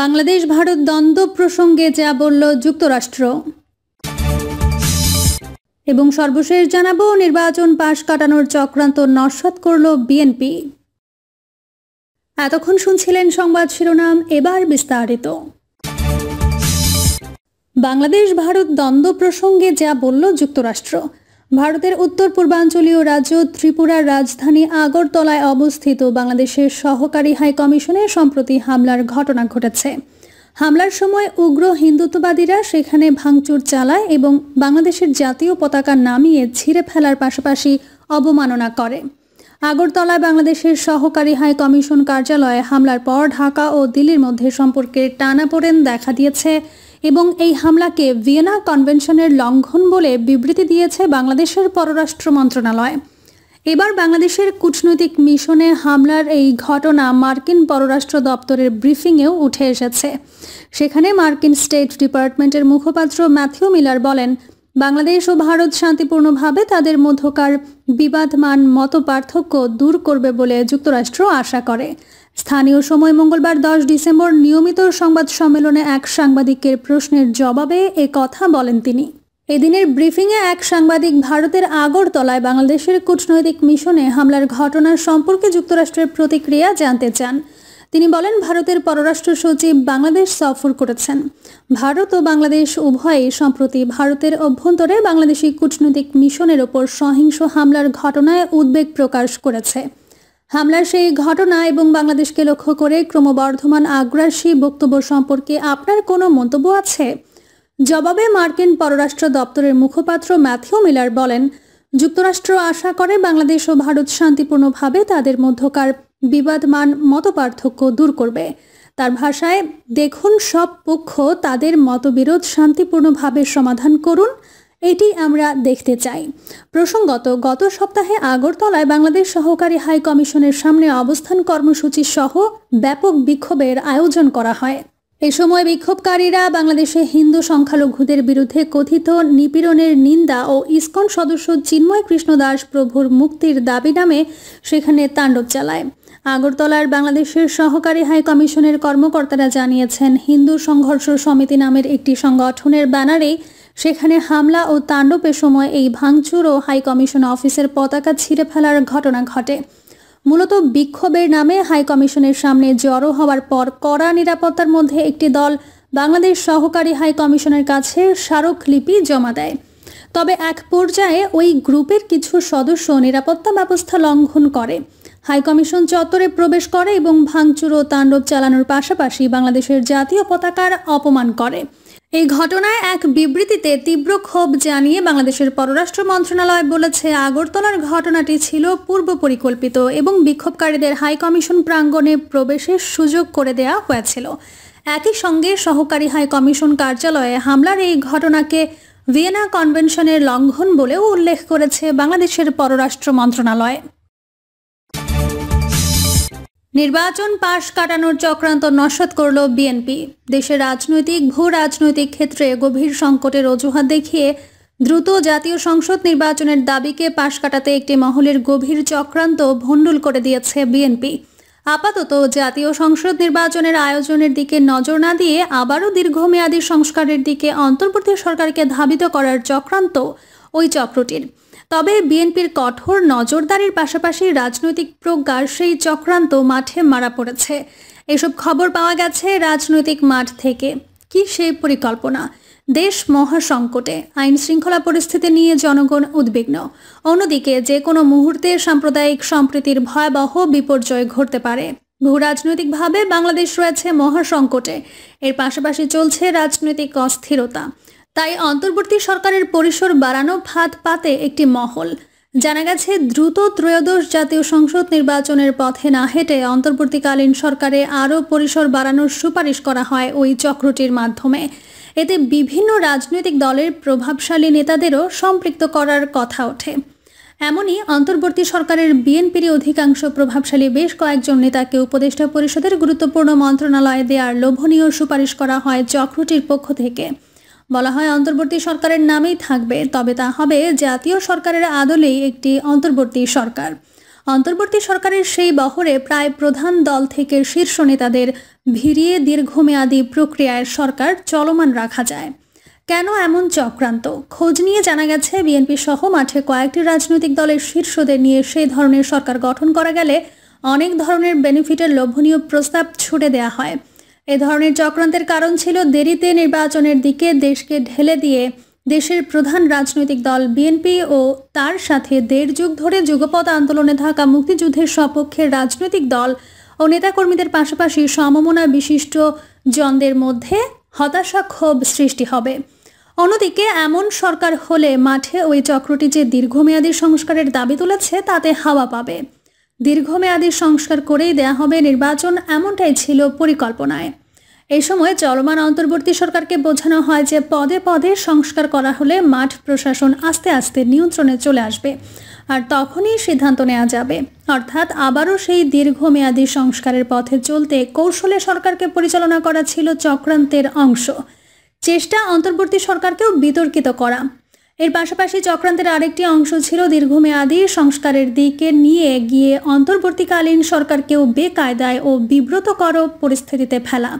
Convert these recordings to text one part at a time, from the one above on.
বাংলাদেশ ভারত দ্বন্দ্ব প্রসঙ্গে যা বলল যুক্তরাষ্ট্র। এবং সর্বশেষ জানাবো, নির্বাচন পাশ কাটানোর চক্রান্ত নস্যাৎ করল বিএনপি। এতক্ষণ শুনছিলেন সংবাদ শিরোনাম, এবার বিস্তারিত। বাংলাদেশ ভারত দ্বন্দ্ব প্রসঙ্গে যা বলল যুক্তরাষ্ট্র। ভারতের উত্তর পূর্বাঞ্চলীয় রাজ্য ত্রিপুরার রাজধানী আগরতলায় অবস্থিত বাংলাদেশের সহকারী হাই কমিশনে সম্প্রতি হামলার ঘটনা ঘটেছে। হামলার সময় উগ্র হিন্দুত্ববাদীরা সেখানে ভাঙচুর চালায় এবং বাংলাদেশের জাতীয় পতাকা নামিয়ে ছিঁড়ে ফেলার পাশাপাশি অবমাননা করে। আগরতলায় বাংলাদেশের সহকারী হাই কমিশন কার্যালয়ে হামলার পর ঢাকা ও দিল্লির মধ্যে সম্পর্কের টানাপোড়েন দেখা দিয়েছে এবং এই হামলাকে ভিয়েনা কনভেনশনের লঙ্ঘন বলে বিবৃতি দিয়েছে বাংলাদেশের পররাষ্ট্র মন্ত্রণালয়। এবার বাংলাদেশের কূটনৈতিক মিশনে হামলার এই ঘটনা মার্কিন পররাষ্ট্র দপ্তরের ব্রিফিংয়েও উঠে এসেছে। সেখানে মার্কিন স্টেট ডিপার্টমেন্টের মুখপাত্র ম্যাথিউ মিলার বলেন, বাংলাদেশ ও ভারত শান্তিপূর্ণভাবে তাদের মধ্যকার বিবাদমান মতপার্থক্য দূর করবে বলে যুক্তরাষ্ট্র আশা করে। স্থানীয় সময় মঙ্গলবার 10 ডিসেম্বর নিয়মিত সংবাদ সম্মেলনে এক সাংবাদিকের প্রশ্নের জবাবে এ কথা বলেন তিনি। এদিনের ব্রিফিংয়ে এক সাংবাদিক ভারতের আগরতলায় বাংলাদেশের কূটনৈতিক মিশনে হামলার ঘটনার সম্পর্কে যুক্তরাষ্ট্রের প্রতিক্রিয়া জানতে চান। তিনি বলেন, ভারতের পররাষ্ট্র সচিব বাংলাদেশ সফর করেছেন। ভারত ও বাংলাদেশ উভয়ই সম্প্রতি ভারতের অভ্যন্তরে বাংলাদেশি কূটনৈতিক মিশনের ওপর সহিংস হামলার ঘটনায় উদ্বেগ প্রকাশ করেছে। হামলার সেই ঘটনা এবং বাংলাদেশকে লক্ষ্য করে ক্রমবর্ধমান আগ্রাসী বক্তব্য সম্পর্কে আপনার কোনো মন্তব্য আছে? জবাবে মার্কিন পররাষ্ট্র দপ্তরের মুখপাত্র ম্যাথিউ মিলার বলেন, যুক্তরাষ্ট্র আশা করে বাংলাদেশ ও ভারত শান্তিপূর্ণভাবে তাদের মধ্যকার বিবাদমান মতপার্থক্য দূর করবে। তার ভাষায়, দেখুন, সব পক্ষ তাদের মতবিরোধ শান্তিপূর্ণভাবে সমাধান করুন, এটি আমরা দেখতে চাই। প্রসঙ্গত, গত সপ্তাহে আগরতলায় বাংলাদেশ সহকারী হাই কমিশনের সামনে অবস্থান কর্মসূচি সহ ব্যাপক বিক্ষোভের আয়োজন করা হয়। এ সময় বিক্ষোভকারীরা বাংলাদেশে হিন্দু সংখ্যালঘুদের বিরুদ্ধে কথিত নিপীড়নের নিন্দা ও ইসকন সদস্য চিন্ময় কৃষ্ণ দাস প্রভুর মুক্তির দাবি নামে সেখানে তাণ্ডব চালায়। আগরতলার বাংলাদেশের সহকারী হাই কমিশনের কর্মকর্তারা জানিয়েছেন, হিন্দু সংঘর্ষ সমিতি নামের একটি সংগঠনের ব্যানারে সেখানে হামলা ও তাণ্ডবের সময় এই ভাঙচুর ও হাই কমিশন অফিসের পতাকা ছিঁড়ে ফেলার ঘটনা ঘটে। মূলত বিক্ষোভের নামে হাই কমিশনের সামনে জড়ো হওয়ার পর কড়া নিরাপত্তার মধ্যে একটি দল বাংলাদেশ সহকারী হাই কমিশনের কাছে স্মারকলিপি জমা দেয়। তবে এক পর্যায়ে ওই গ্রুপের কিছু সদস্য নিরাপত্তা ব্যবস্থা লঙ্ঘন করে হাই কমিশন চত্বরে প্রবেশ করে এবং ভাঙচুর ও তাণ্ডব চালানোর পাশাপাশি বাংলাদেশের জাতীয় পতাকার অপমান করে। এই ঘটনায় এক বিবৃতিতে তীব্র ক্ষোভ জানিয়ে বাংলাদেশের পররাষ্ট্র মন্ত্রণালয় বলেছে, আগরতলার ঘটনাটি ছিল পূর্ব পরিকল্পিত এবং বিক্ষোভকারীদের হাই কমিশন প্রাঙ্গণে প্রবেশের সুযোগ করে দেওয়া হয়েছিল। একই সঙ্গে সহকারী হাই কমিশন কার্যালয়ে হামলার এই ঘটনাকে ভিয়েনা কনভেনশনের লঙ্ঘন বলেও উল্লেখ করেছে বাংলাদেশের পররাষ্ট্র মন্ত্রণালয়। নির্বাচন পাশ কাটানোর চক্রান্ত নস্যাৎ করল বিএনপি। দেশের রাজনৈতিক ভূ রাজনৈতিক ক্ষেত্রে গভীর সংকটের অজুহাত দেখিয়ে দ্রুত জাতীয় সংসদ নির্বাচনের দাবিকে পাশ কাটাতে একটি মহলের গভীর চক্রান্ত ভণ্ডুল করে দিয়েছে বিএনপি। আপাতত জাতীয় সংসদ নির্বাচনের আয়োজনের দিকে নজর না দিয়ে আবারও দীর্ঘমেয়াদী সংস্কারের দিকে অন্তর্বর্তী সরকারকে ধাবিত করার চক্রান্ত ওই চক্রটির। তবে বিএনপির কঠোর নজরদারির পাশাপাশি রাজনৈতিক প্রজ্ঞার সেই চক্রান্ত মাঠে মারা পড়েছে। এসব খবর পাওয়া গেছে রাজনৈতিক মাঠ থেকে। কি সেই পরিকল্পনা? দেশ মহাসংকটে, আইন শৃঙ্খলা পরিস্থিতি নিয়ে জনগণ উদ্বিগ্ন। অন্যদিকে যে কোনো মুহূর্তে সাম্প্রদায়িক সম্প্রীতির ভয়াবহ বিপর্যয় ঘটতে পারে। ভূ রাজনৈতিকভাবে বাংলাদেশ রয়েছে মহাসংকটে, এর পাশাপাশি চলছে রাজনৈতিক অস্থিরতা। তাই অন্তর্বর্তী সরকারের পরিসর বাড়ানো ফাঁদ পাতে একটি মহল। জানা গেছে, দ্রুত ত্রয়োদশ জাতীয় সংসদ নির্বাচনের পথে না হেঁটে অন্তর্বর্তীকালীন সরকারে আরও পরিসর বাড়ানোর সুপারিশ করা হয় ওই চক্রটির মাধ্যমে। এতে বিভিন্ন রাজনৈতিক দলের প্রভাবশালী নেতাদেরও সম্পৃক্ত করার কথা ওঠে। এমনই অন্তর্বর্তী সরকারের বিএনপির অধিকাংশ প্রভাবশালী বেশ কয়েকজন নেতাকে উপদেষ্টা পরিষদের গুরুত্বপূর্ণ মন্ত্রণালয়ে দেওয়ার লোভনীয় সুপারিশ করা হয় চক্রটির পক্ষ থেকে। বলা হয়, অন্তর্বর্তী সরকারের নামেই থাকবে, তবে তা হবে জাতীয় সরকারের আদলেই একটি অন্তর্বর্তী সরকার। অন্তর্বর্তী সরকারের সেই বহরে প্রায় প্রধান দল থেকে শীর্ষ নেতাদের ভিড়িয়ে দীর্ঘমেয়াদী প্রক্রিয়ায় সরকার চলমান রাখা যায়। কেন এমন চক্রান্ত? খোঁজ নিয়ে জানা গেছে, বিএনপি সহ মাঠে কয়েকটি রাজনৈতিক দলের শীর্ষদের নিয়ে সেই ধরনের সরকার গঠন করা গেলে অনেক ধরনের বেনিফিটের লোভনীয় প্রস্তাব ছুড়ে দেওয়া হয়। এ ধরনের চক্রান্তের কারণ ছিল দেরিতে নির্বাচনের দিকে দেশকে ঢেলে দিয়ে দেশের প্রধান রাজনৈতিক দল বিএনপি ও তার সাথে ১.৫ যুগ ধরে যুগপৎ আন্দোলনে থাকা মুক্তিযুদ্ধের সপক্ষের রাজনৈতিক দল ও নেতাকর্মীদের পাশাপাশি সমমনা বিশিষ্ট জনদের মধ্যে হতাশা, ক্ষোভ সৃষ্টি হবে। অন্যদিকে এমন সরকার হলে মাঠে ওই চক্রটি যে দীর্ঘমেয়াদী সংস্কারের দাবি তুলেছে তাতে হাওয়া পাবে। দীর্ঘমেয়াদী সংস্কার করেই দেয়া হবে নির্বাচন, এমনটাই ছিল পরিকল্পনায়। এই সময় চলমান অন্তর্বর্তী সরকারকে বোঝানো হয় যে পদে পদে সংস্কার করা হলে মাঠ প্রশাসন আস্তে আস্তে নিয়ন্ত্রণে চলে আসবে, আর তখনই সিদ্ধান্ত নেওয়া যাবে। অর্থাৎ আবারও সেই দীর্ঘমেয়াদী সংস্কারের পথে চলতে কৌশলে সরকারকে পরিচালনা করা ছিল চক্রান্তের অংশ। চেষ্টা অন্তর্বর্তী সরকারকেও বিতর্কিত করা। এর পাশাপাশি চক্রান্তের আরেকটি অংশ ছিল দীর্ঘমেয়াদী সংস্কারের দিকে নিয়ে গিয়ে অন্তর্বর্তীকালীন সরকারকেও বেকায়দায় ও বিব্রতকর পরিস্থিতিতে ফেলা।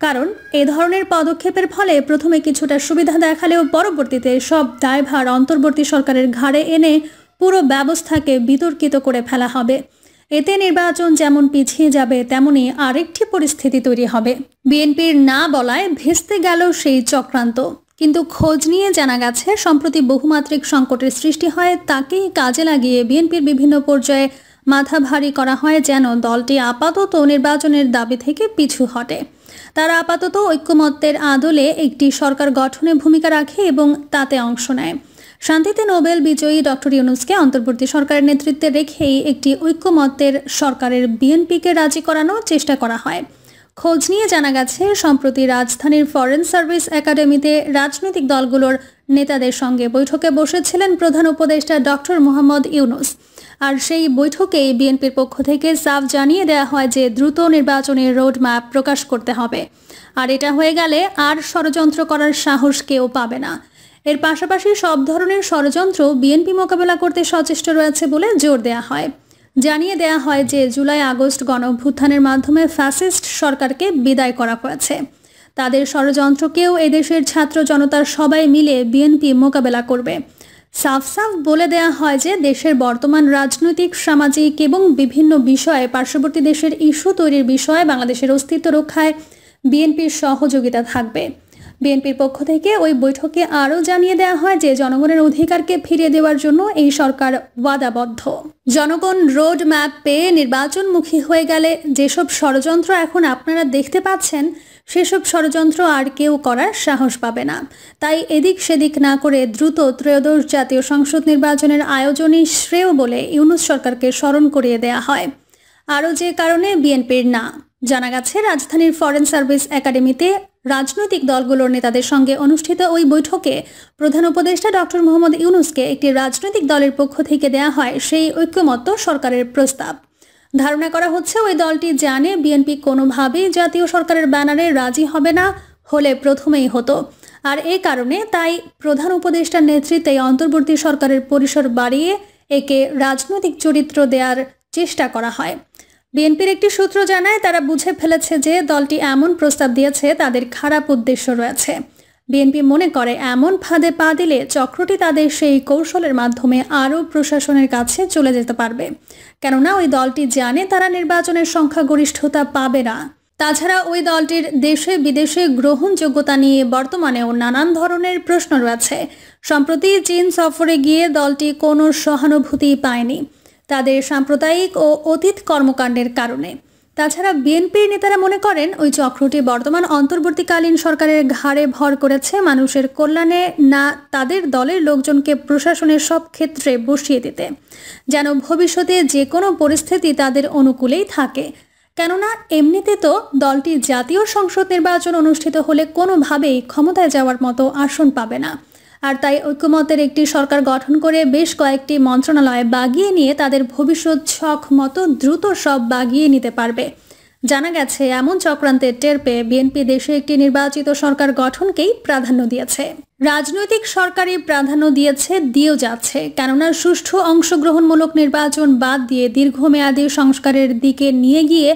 কারণ এ ধরনের পদক্ষেপের ফলে প্রথমে কিছুটা সুবিধা দেখালেও পরবর্তীতে সব দায়ভার অন্তর্বর্তী সরকারের ঘাড়ে এনে পুরো ব্যবস্থাকে বিতর্কিত করে ফেলা হবে। এতে নির্বাচন যেমন পিছিয়ে যাবে, তেমনি আরেকটি পরিস্থিতি তৈরি হবে। বিএনপির না বলায় ভেস্তে গেল সেই চক্রান্ত। কিন্তু খোঁজ নিয়ে জানা গেছে, সম্প্রতি বহুমাত্রিক সংকটের সৃষ্টি হয়, তাকেই কাজে লাগিয়ে বিএনপির বিভিন্ন পর্যায়ে মাথা ভারী করা হয় যেন দলটি আপাতত নির্বাচনের দাবি থেকে পিছু হটে। তারা আপাতত ঐক্যমত্যের আদলে একটি সরকার গঠনে ভূমিকা রাখে এবং তাতে অংশ নেয়। শান্তিতে নোবেল বিজয়ী ডক্টর ইউনূসকে অন্তর্বর্তী সরকারের নেতৃত্বে রেখেই একটি ঐক্যমত্যের সরকারের বিএনপিকে রাজি করানোর চেষ্টা করা হয়। খোঁজ নিয়ে জানা গেছে, সম্প্রতি রাজধানীর ফরেন সার্ভিস একাডেমিতে রাজনৈতিক দলগুলোর নেতাদের সঙ্গে বৈঠকে বসেছিলেন প্রধান উপদেষ্টা ডক্টর মোহাম্মদ ইউনূস। আর সেই বৈঠকেই বিএনপির পক্ষ থেকে সাফ জানিয়ে দেওয়া হয় যে দ্রুত নির্বাচনের রোডম্যাপ প্রকাশ করতে হবে, আর এটা হয়ে গেলে আর ষড়যন্ত্র করার সাহস কেউ পাবে না। এর পাশাপাশি সব ধরনের ষড়যন্ত্র বিএনপি মোকাবেলা করতে সচেষ্ট রয়েছে বলে জোর দেওয়া হয়। জানিয়ে দেওয়া হয় যে জুলাই আগস্ট গণঅভ্যুত্থানের মাধ্যমে ফ্যাসিস্ট সরকারকে বিদায় করা হয়েছে। তাদের ষড়যন্ত্রকেও এদেশের ছাত্র জনতার সবাই মিলে বিএনপি মোকাবেলা করবে। সাফ সাফ বলে দেওয়া হয় যে দেশের বর্তমান রাজনৈতিক, সামাজিক এবং বিভিন্ন বিষয়ে পার্শ্ববর্তী দেশের ইস্যু তৈরির বিষয়ে বাংলাদেশের অস্তিত্ব রক্ষায় বিএনপির সহযোগিতা থাকবে। বিএনপির পক্ষ থেকে ওই বৈঠকে আরও জানিয়ে দেওয়া হয় যে জনগণের অধিকারকে ফিরিয়ে দেওয়ার জন্য এই সরকার ওয়াদাবদ্ধ। জনগণ রোড ম্যাপ পেয়ে নির্বাচনমুখী হয়ে গেলে যেসব ষড়যন্ত্র এখন আপনারা দেখতে পাচ্ছেন, সেসব ষড়যন্ত্র আর কেউ করার সাহস পাবে না। তাই এদিক সেদিক না করে দ্রুত ত্রয়োদশ জাতীয় সংসদ নির্বাচনের আয়োজনই শ্রেয় বলে ইউনূস সরকারকে স্মরণ করিয়ে দেওয়া হয়। আরও যে কারণে বিএনপির না জানা গেছে, রাজধানীর ফরেন সার্ভিস একাডেমিতে রাজনৈতিক দলগুলোর নেতাদের সঙ্গে অনুষ্ঠিত ওই বৈঠকে প্রধান উপদেষ্টা ডক্টর মোহাম্মদ ইউনূসকে একটি রাজনৈতিক দলের পক্ষ থেকে দেয়া হয় সেই ঐক্যমত্য সরকারের প্রস্তাব। ধারণা করা হচ্ছে ওই দলটি জানে বিএনপি কোনোভাবেই জাতীয় সরকারের ব্যানারে রাজি হবে না, হলে প্রথমেই হতো। আর এই কারণে তাই প্রধান উপদেষ্টার নেতৃত্বে অন্তর্বর্তী সরকারের পরিসর বাড়িয়ে একে রাজনৈতিক চরিত্র দেওয়ার চেষ্টা করা হয়। বিএনপির একটি সূত্র জানায়, তারা বুঝে ফেলেছে যে দলটি এমন প্রস্তাব দিয়েছে তাদের খারাপ উদ্দেশ্য রয়েছে। বিএনপি মনে করে এমন ফাঁদে পা দিলে চক্রটি তাদের সেই কৌশলের মাধ্যমে আরও প্রশাসনের কাছে চলে যেতে পারবে। কেননা ওই দলটি জানে তারা নির্বাচনের সংখ্যাগরিষ্ঠতা পাবে না। তাছাড়া ওই দলটির দেশে বিদেশে গ্রহণযোগ্যতা নিয়ে বর্তমানেও নানান ধরনের প্রশ্ন রয়েছে। সম্প্রতি চীন সফরে গিয়ে দলটি কোনো সহানুভূতি পায়নি তাদের সাম্প্রদায়িক ও অতীত কর্মকাণ্ডের কারণে। তাছাড়া বিএনপির নেতারা মনে করেন ওই চক্রটি বর্তমান অন্তর্বর্তীকালীন সরকারের ঘাড়ে ভর করেছে মানুষের কল্যাণে, না তাদের দলের লোকজনকে প্রশাসনের সব ক্ষেত্রে বসিয়ে দিতে, যেন ভবিষ্যতে যে কোনো পরিস্থিতি তাদের অনুকূলেই থাকে। কেননা এমনিতে তো দলটি জাতীয় সংসদ নির্বাচন অনুষ্ঠিত হলে কোনোভাবেই ক্ষমতায় যাওয়ার মতো আসন পাবে না। আর তাই ঐক্যমতের একটি সরকার গঠন করে বেশ কয়েকটি মন্ত্রণালয় বাগিয়ে নিয়ে তাদের ভবিষ্যৎ ছক মতো দ্রুত সব বাগিয়ে নিতে পারবে। জানা গেছে এমন চক্রান্তের টের পেয়ে বিএনপি দেশে একটি নির্বাচিত সরকার গঠনকেই প্রাধান্য দিয়েছে। রাজনৈতিক সরকারি প্রাধান্য দিয়েও যাচ্ছে, কেননা সুষ্ঠু অংশগ্রহণমূলক নির্বাচন বাদ দিয়ে দীর্ঘমেয়াদী সংস্কারের দিকে নিয়ে গিয়ে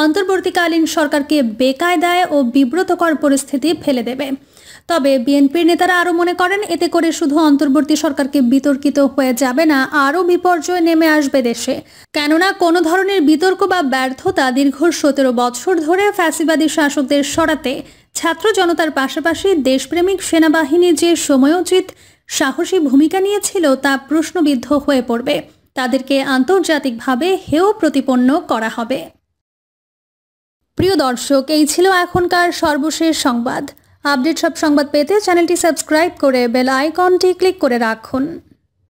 অন্তর্বর্তীকালীন সরকারকে বেকায়দায় ও বিব্রতকর পরিস্থিতি ফেলে দেবে। তবে বিএনপির নেতারা আরও মনে করেন, এতে করে শুধু অন্তর্বর্তী সরকারকে বিতর্কিত হয়ে যাবে না, আরও বিপর্যয় নেমে আসবে দেশে। কেননা কোনো ধরনের বিতর্ক বা ব্যর্থতা দীর্ঘ 17 বছর ধরে ফ্যাসিবাদী শাসকদের সরাতে ছাত্র জনতার পাশাপাশি দেশপ্রেমিক সেনাবাহিনী যে সময়োচিত সাহসী ভূমিকা নিয়েছিল তা প্রশ্নবিদ্ধ হয়ে পড়বে। তাদেরকে আন্তর্জাতিকভাবে হেয় প্রতিপন্ন করা হবে। প্রিয় দর্শক, এই ছিল এখনকার সর্বশেষ সংবাদ। আপডেট সব সংবাদ পেতে চ্যানেলটি সাবস্ক্রাইব করে বেল আইকনটি ক্লিক করে রাখুন।